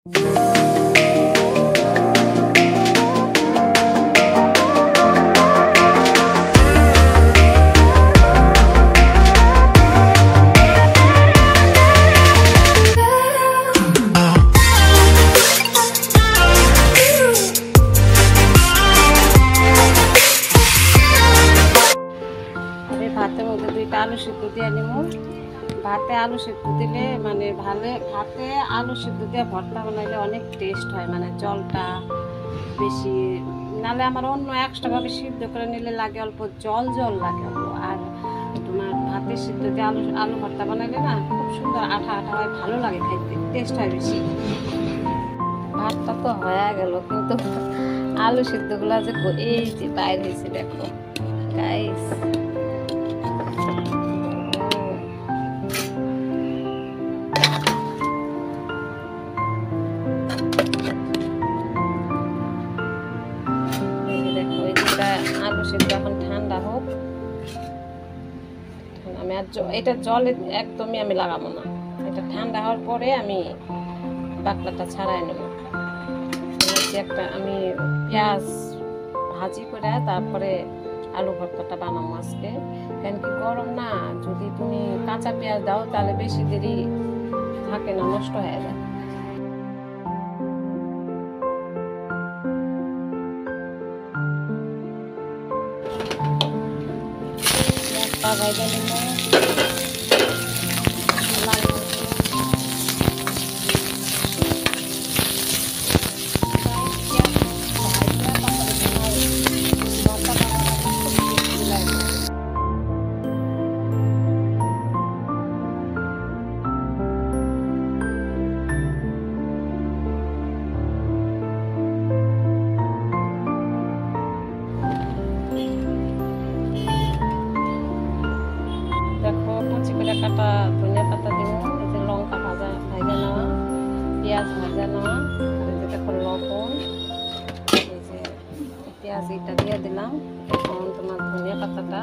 ভাতের মধ্যে 2টা আলু সিদ্ধ দিয়ে নিব। ভাতে আলু সিদ্ধ দিলে মানে ভাতে আলু সিদ্ধ দিয়ে ভর্তা বানাইলে অনেক টেস্ট হয়, মানে জলটা বেশি নালে আমার অন্য এক্সট্রাভাবে সিদ্ধ করে নিলে লাগে অল্প জল জল লাগে। আর তোমার ভাতের সিদ্ধ দিয়ে আলু ভর্তা বানাইলে না খুব সুন্দর আঠা আঠা হয়, ভালো লাগে খাইতে, টেস্ট হয় বেশি। ভাতটা তো হয়ে গেল, কিন্তু আলু সিদ্ধগুলো যে এই যে বাইরে হয়েছে দেখো গাইস। আলু সিদ্ধ এখন ঠান্ডা হোক, আমি আর এটা জলে একদমই আমি লাগাবো না, এটা ঠান্ডা হওয়ার পরে আমি বাকলাটা ছাড়াই নেব। একটা আমি পেঁয়াজ ভাজি করে তারপরে আলু ভর্তাটা বানাবো আজকে। কেন কি গরম না, যদি তুমি কাঁচা পেঁয়াজ দাও তাহলে বেশি দেরি থাকে না, নষ্ট হয়ে যায়। ভাইজা নিব কুচি করে কাটা ধনিয়া পাতা দিব, এই যে লঙ্কা ভাজা নেওয়া, পেঁয়াজ ভাজা নেওয়া, আর এই যে দেখো লবণ, এই যে পেঁয়াজ এটা দিয়ে দিলাম। এখন তোমার ধনিয়া পাতাটা